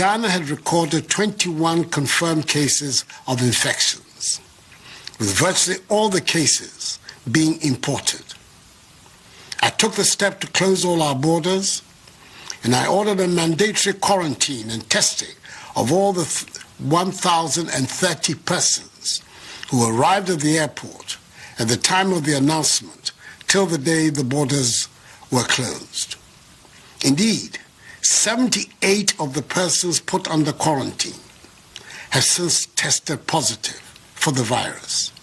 Ghana had recorded 21 confirmed cases of infections, with virtually all the cases being imported. I took the step to close all our borders, and I ordered a mandatory quarantine and testing of all the 1,030 persons who arrived at the airport at the time of the announcement till the day the borders were closed. Indeed, 78 of the persons put under quarantine have since tested positive for the virus.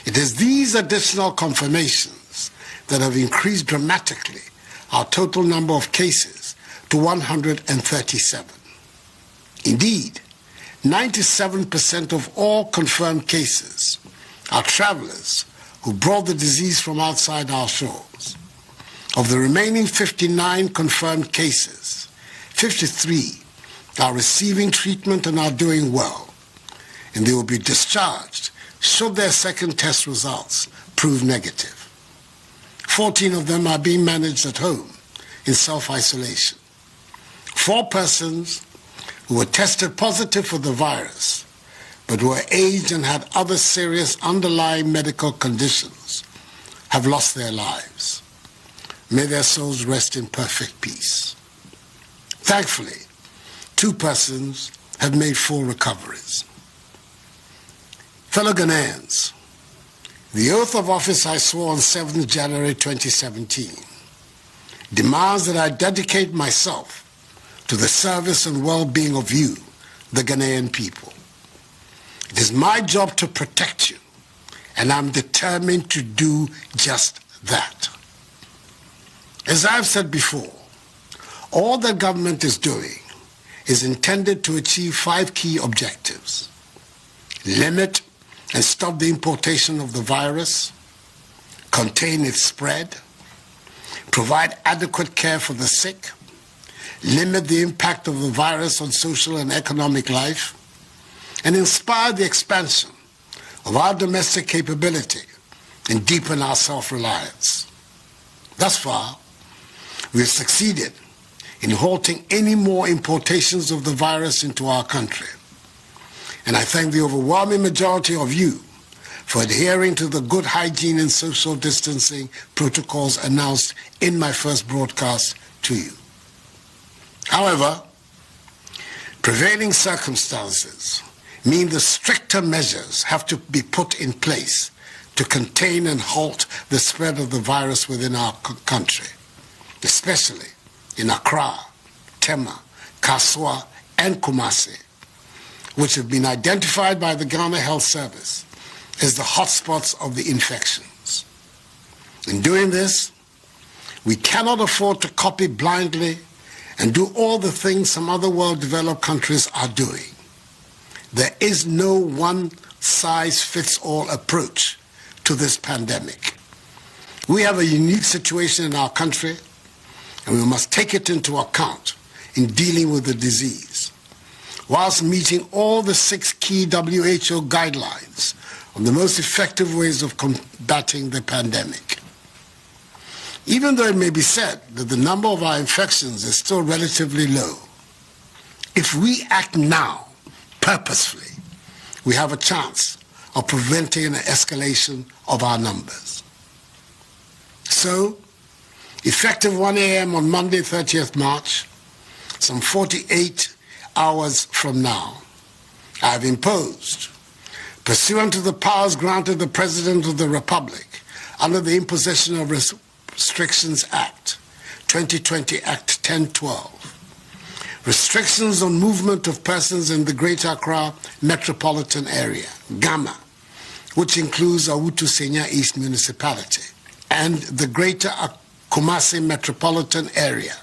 It is these additional confirmations that have increased dramatically our total number of cases to 137. Indeed, 97% of all confirmed cases are travelers who brought the disease from outside our shores. Of the remaining 59 confirmed cases, 53 are receiving treatment and are doing well, and they will be discharged should their second test results prove negative. 14 of them are being managed at home in self-isolation. 4 persons who were tested positive for the virus but were aged and had other serious underlying medical conditions have lost their lives. May their souls rest in perfect peace. Thankfully, 2 persons have made full recoveries. Fellow Ghanaians, the oath of office I swore on 7th January 2017 demands that I dedicate myself to the service and well-being of you, the Ghanaian people. It is my job to protect you, and I'm determined to do just that. As I've said before, all the government is doing is intended to achieve 5 key objectives: limit and stop the importation of the virus, contain its spread, provide adequate care for the sick, limit the impact of the virus on social and economic life, and inspire the expansion of our domestic capability and deepen our self-reliance. Thus far, we have succeeded in halting any more importations of the virus into our country. And I thank the overwhelming majority of you for adhering to the good hygiene and social distancing protocols announced in my first broadcast to you. However, prevailing circumstances mean the stricter measures have to be put in place to contain and halt the spread of the virus within our country, especially in Accra, Tema, Kaswa, and Kumasi, which have been identified by the Ghana Health Service as the hotspots of the infections. In doing this, we cannot afford to copy blindly and do all the things some other well-developed countries are doing. There is no one-size-fits-all approach to this pandemic. We have a unique situation in our country, and we must take it into account in dealing with the disease, whilst meeting all the 6 key WHO guidelines on the most effective ways of combating the pandemic. Even though it may be said that the number of our infections is still relatively low, if we act now, purposefully, we have a chance of preventing an escalation of our numbers. So, effective 1 a.m. on Monday, 30th March, some 48 hours from now, I have imposed, pursuant to the powers granted the President of the Republic under the Imposition of Restrictions Act, 2020 Act 1012, restrictions on movement of persons in the Greater Accra metropolitan area, GAMA, which includes Awutu Senya East Municipality, and the Greater Kumasi metropolitan area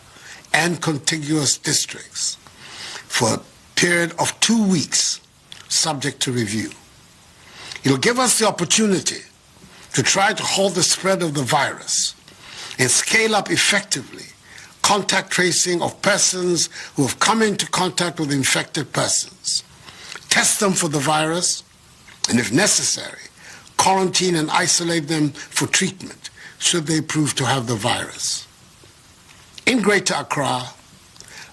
and contiguous districts for a period of 2 weeks, subject to review. It will give us the opportunity to try to halt the spread of the virus and scale up effectively contact tracing of persons who have come into contact with infected persons, test them for the virus, and if necessary, quarantine and isolate them for treatment should they prove to have the virus. In Greater Accra,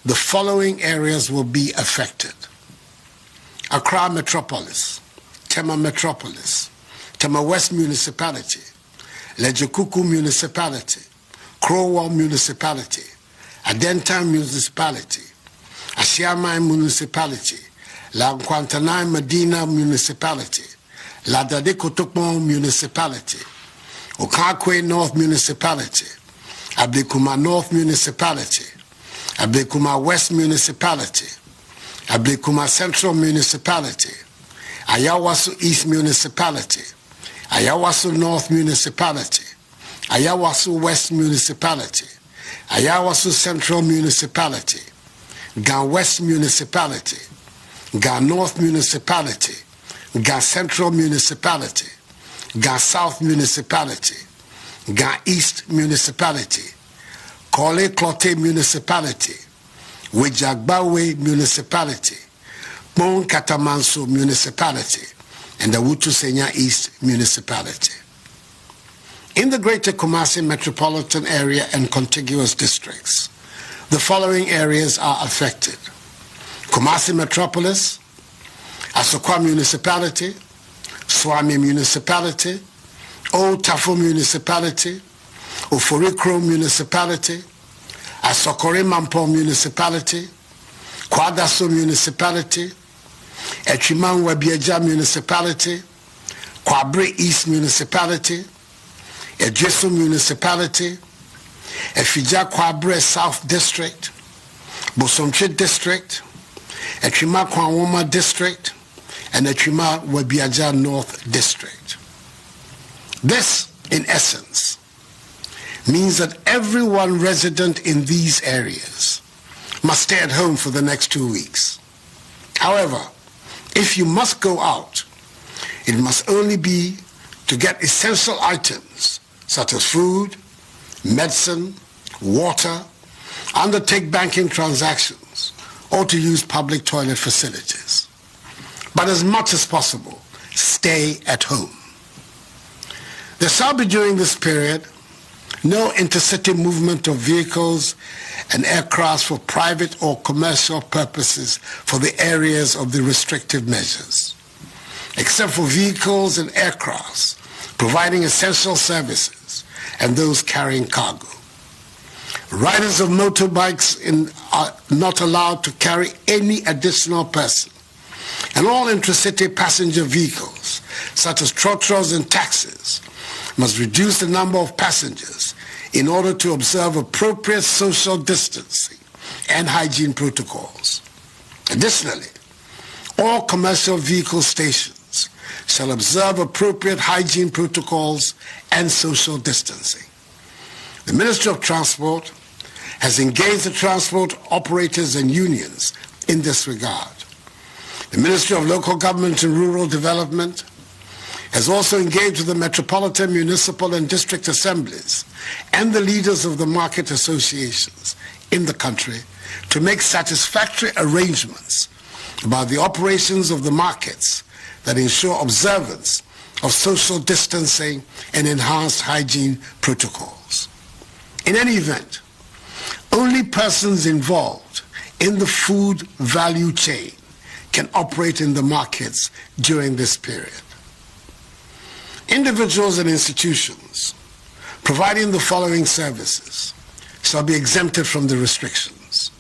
the following areas will be affected: Accra Metropolis, Tema Metropolis, Tema West Municipality, Lejokuku Municipality, Crowell Municipality, Adentan Municipality, Ashiamai Municipality, La Nkwantanai Medina Municipality, La Dadekotokmo Municipality, Okakwe North Municipality, Ablekuma North Municipality, Ablekuma West Municipality, Ablekuma Central Municipality, Ayawaso East Municipality, Ayawaso North Municipality, Ayawaso West Municipality, Ayawaso Central Municipality, Gan West Municipality, Gan North Municipality, Gan Central Municipality, Gan South Municipality, Gan East Municipality, Kole Klote Municipality, Wejagbawe Municipality, Bon Katamanso Municipality, and the Wutusenya East Municipality. In the Greater Kumasi metropolitan area and contiguous districts, the following areas are affected: Kumasi Metropolis, Asokwa Municipality, Swami Municipality, Old Tafo Municipality, Oforikro Municipality, Asokore Mampo Municipality, Kwadaso Municipality, Echiman Wabieja Municipality, Kwabre East Municipality, Ejeso Municipality, Efija Kwabre South District, Bosomche District, Echima Kwanwoma District, and Echima Wabiaja North District. This, in essence, means that everyone resident in these areas must stay at home for the next 2 weeks. However, if you must go out, it must only be to get essential items such as food, medicine, water, undertake banking transactions, or to use public toilet facilities. But as much as possible, stay at home. There shall be during this period no intercity movement of vehicles and aircraft for private or commercial purposes for the areas of the restrictive measures, except for vehicles and aircrafts providing essential services and those carrying cargo. Riders of motorbikes are not allowed to carry any additional person, and all intracity passenger vehicles, such as trotros and taxis, must reduce the number of passengers in order to observe appropriate social distancing and hygiene protocols. Additionally, all commercial vehicle stations shall observe appropriate hygiene protocols and social distancing. The Ministry of Transport has engaged the transport operators and unions in this regard. The Ministry of Local Government and Rural Development has also engaged with the metropolitan, municipal, and district assemblies and the leaders of the market associations in the country to make satisfactory arrangements about the operations of the markets that ensure observance of social distancing and enhanced hygiene protocols. In any event, only persons involved in the food value chain can operate in the markets during this period. Individuals and institutions providing the following services shall be exempted from the restrictions: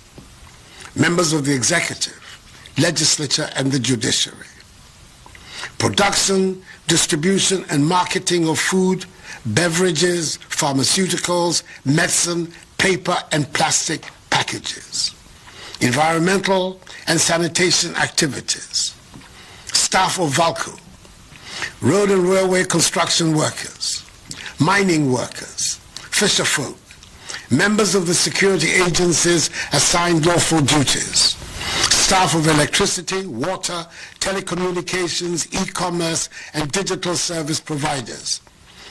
members of the executive, legislature, and the judiciary. Production, distribution, and marketing of food, beverages, pharmaceuticals, medicine, paper, and plastic packages. Environmental and sanitation activities. Staff of VALCO, road and railway construction workers, mining workers, fisherfolk, members of the security agencies assigned lawful duties, staff of electricity, water, telecommunications, e-commerce, and digital service providers,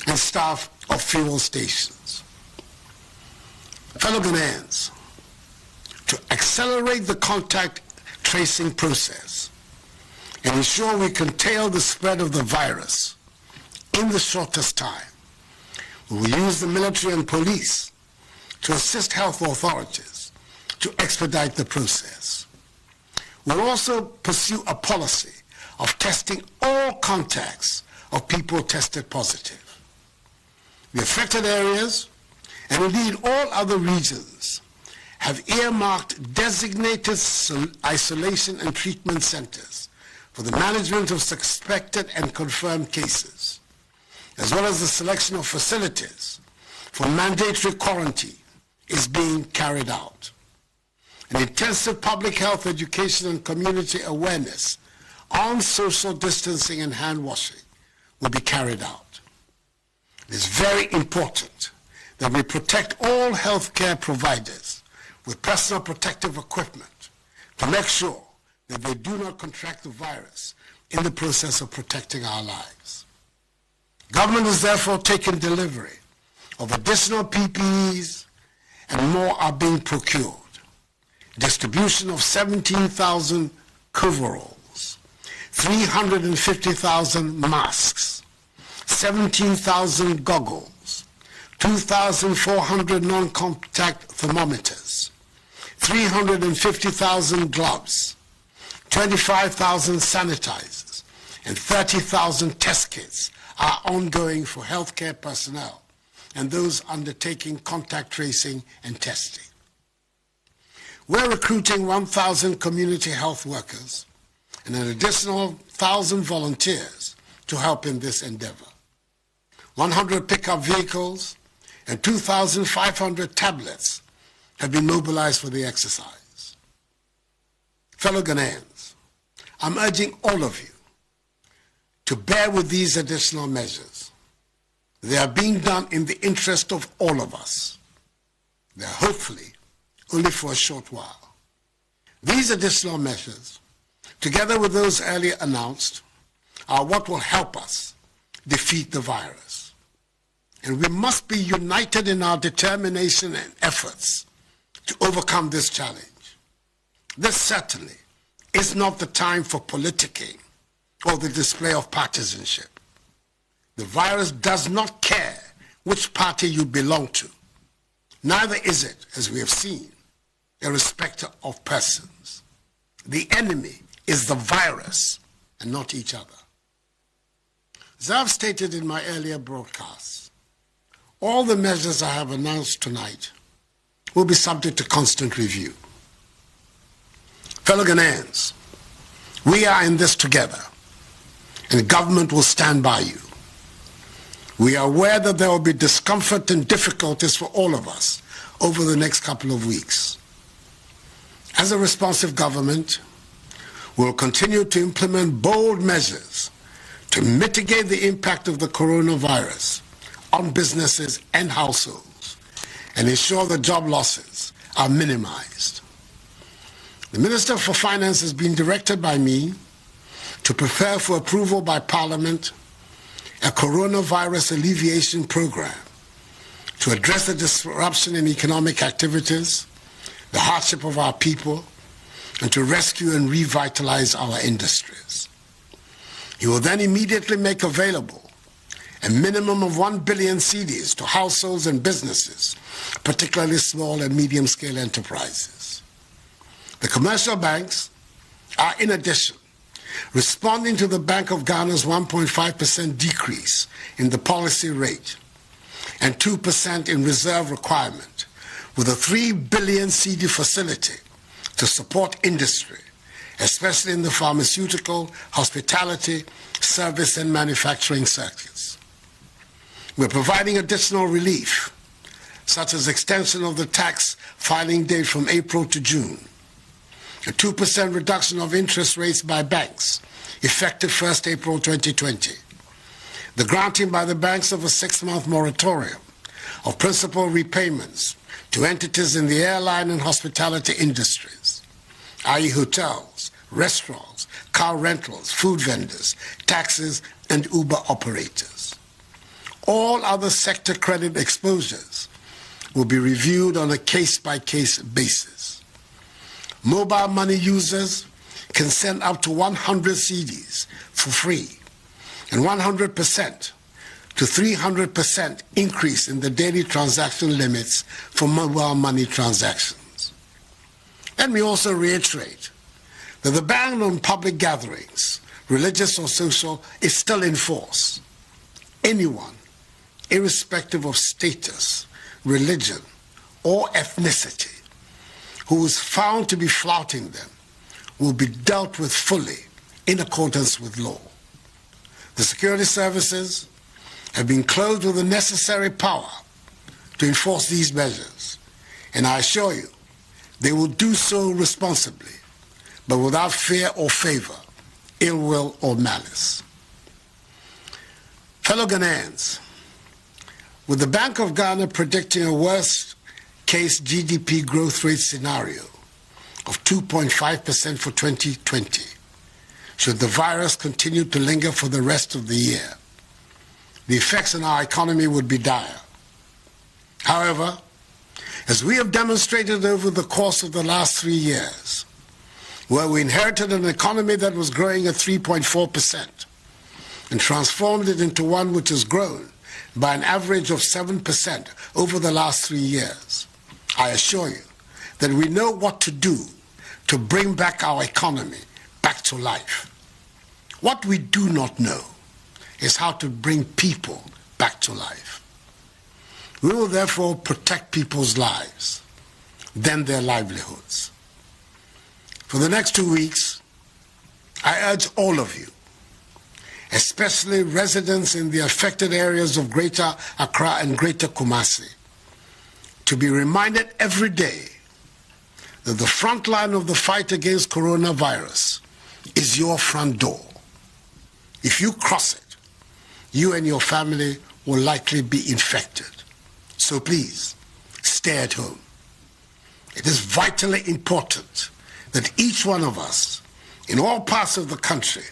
and staff of fuel stations. Fellow Ghanaians, to accelerate the contact tracing process and ensure we curtail the spread of the virus in the shortest time, we will use the military and police to assist health authorities to expedite the process. We'll also pursue a policy of testing all contacts of people tested positive. The affected areas, and indeed all other regions, have earmarked designated isolation and treatment centers for the management of suspected and confirmed cases, as well as the selection of facilities for mandatory quarantine is being carried out. An intensive public health education and community awareness on social distancing and hand washing will be carried out. It is very important that we protect all healthcare providers with personal protective equipment to make sure that they do not contract the virus in the process of protecting our lives. Government has therefore taken delivery of additional PPEs, and more are being procured. Distribution of 17,000 coveralls, 350,000 masks, 17,000 goggles, 2,400 non-contact thermometers, 350,000 gloves, 25,000 sanitizers, and 30,000 test kits are ongoing for healthcare personnel and those undertaking contact tracing and testing. We're recruiting 1,000 community health workers and an additional 1,000 volunteers to help in this endeavor. 100 pickup vehicles and 2,500 tablets have been mobilized for the exercise. Fellow Ghanaians, I'm urging all of you to bear with these additional measures. They are being done in the interest of all of us. They are hopefully only for a short while. These additional measures, together with those earlier announced, are what will help us defeat the virus. And we must be united in our determination and efforts to overcome this challenge. This certainly is not the time for politicking or the display of partisanship. The virus does not care which party you belong to. Neither is it, as we have seen, a respecter of persons. The enemy is the virus and not each other. As I've stated in my earlier broadcasts, all the measures I have announced tonight will be subject to constant review. Fellow Ghanaians, we are in this together, and the government will stand by you. We are aware that there will be discomfort and difficulties for all of us over the next couple of weeks. As a responsive government, we will continue to implement bold measures to mitigate the impact of the coronavirus on businesses and households and ensure that job losses are minimized. The Minister for Finance has been directed by me to prepare for approval by Parliament a coronavirus alleviation program to address the disruption in economic activities, the hardship of our people, and to rescue and revitalize our industries. He will then immediately make available a minimum of 1 billion cedis to households and businesses, particularly small and medium-scale enterprises. The commercial banks are, in addition, responding to the Bank of Ghana's 1.5% decrease in the policy rate and 2% in reserve requirement, with a 3 billion CD facility to support industry, especially in the pharmaceutical, hospitality, service, and manufacturing sectors. We're providing additional relief, such as extension of the tax filing date from April to June, a 2% reduction of interest rates by banks, effective 1st April 2020, the granting by the banks of a 6-month moratorium of principal repayments to entities in the airline and hospitality industries, i.e. hotels, restaurants, car rentals, food vendors, taxis, and Uber operators. All other sector credit exposures will be reviewed on a case-by-case basis. Mobile money users can send up to 100 CDs for free, and 100% to 300% increase in the daily transaction limits for mobile money transactions. Let me also reiterate that the ban on public gatherings, religious or social, is still in force. Anyone, irrespective of status, religion, or ethnicity, who is found to be flouting them will be dealt with fully in accordance with law. The security services have been clothed with the necessary power to enforce these measures, and I assure you they will do so responsibly, but without fear or favor, ill will or malice. Fellow Ghanaians, with the Bank of Ghana predicting a worst-case GDP growth rate scenario of 2.5% for 2020, should the virus continue to linger for the rest of the year, the effects on our economy would be dire. However, as we have demonstrated over the course of the last 3 years, where we inherited an economy that was growing at 3.4% and transformed it into one which has grown by an average of 7% over the last 3 years, I assure you that we know what to do to bring back our economy back to life. What we do not know is how to bring people back to life. We will therefore protect people's lives, then their livelihoods. For the next 2 weeks, I urge all of you, especially residents in the affected areas of Greater Accra and Greater Kumasi, to be reminded every day that the front line of the fight against coronavirus is your front door. If you cross it, you and your family will likely be infected. So please, stay at home. It is vitally important that each one of us, in all parts of the country,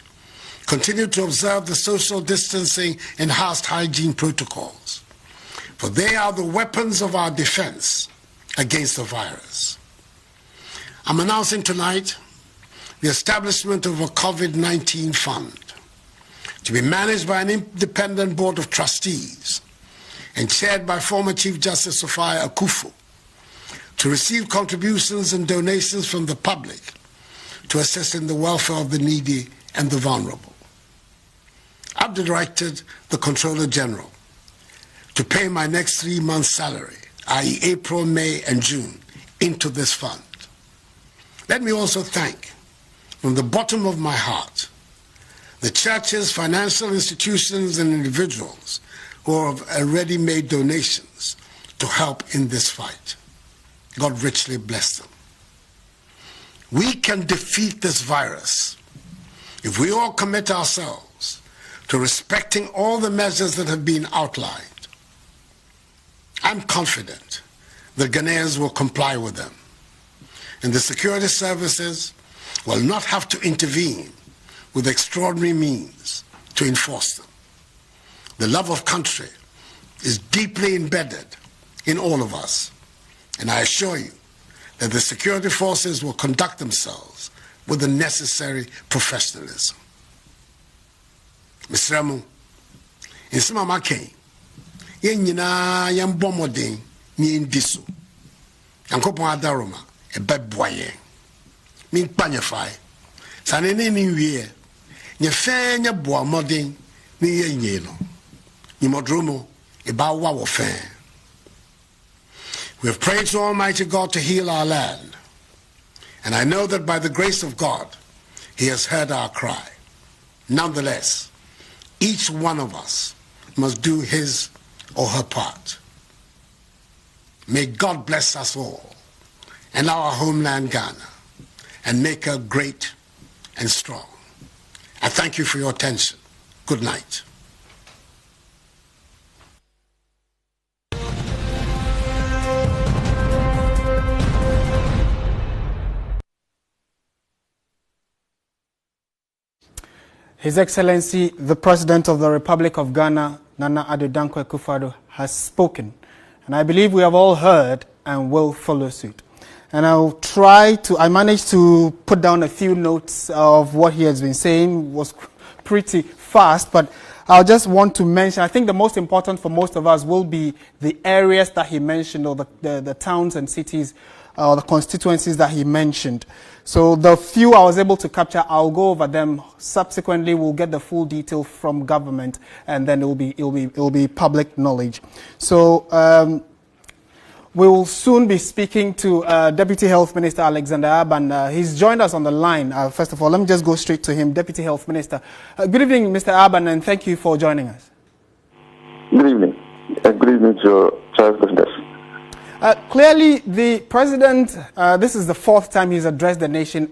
continue to observe the social distancing and enhanced hygiene protocols, for they are the weapons of our defense against the virus. I'm announcing tonight the establishment of a COVID-19 fund to be managed by an independent board of trustees and chaired by former Chief Justice Sophia Akufo, to receive contributions and donations from the public to assist in the welfare of the needy and the vulnerable. I've directed the Controller General to pay my next 3 months' salary, i.e. April, May, and June, into this fund. Let me also thank, from the bottom of my heart, the churches, financial institutions, and individuals who have already made donations to help in this fight. God richly bless them. We can defeat this virus if we all commit ourselves to respecting all the measures that have been outlined. I'm confident that Ghanaians will comply with them, and the security services will not have to intervene with extraordinary means to enforce them. The love of country is deeply embedded in all of us, and I assure you that the security forces will conduct themselves with the necessary professionalism. Mr. Ramu, in some of my case, yenyina yambomodin ni indiso. Yankopon adaroma e beboye. Min panyefai. Sanene ni wie. Nye fe nye boa modin ni yenye no. Ni modromo e ba wa wo fe. We have prayed to Almighty God to heal our land, and I know that by the grace of God, He has heard our cry. Nonetheless, each one of us must do his or her part. May God bless us all and our homeland Ghana, and make her great and strong. I thank you for your attention. Good night. His Excellency, the President of the Republic of Ghana, Nana Addo, has spoken. And I believe we have all heard and will follow suit. And I managed to put down a few notes of what he has been saying. It was pretty fast, but I'll just want to mention, I think the most important for most of us will be the areas that he mentioned, or the towns and cities or the constituencies that he mentioned. So the few I was able to capture, I'll go over them. Subsequently, we'll get the full detail from government, and then it will be public knowledge. So we will soon be speaking to Deputy Health Minister Alexander Aban. He's joined us on the line. First of all, let me just go straight to him. Deputy Health Minister. Good evening, Mr. Aban, and thank you for joining us. Good evening. Good evening to your child listeners. Clearly, the president, this is the fourth time he's addressed the nation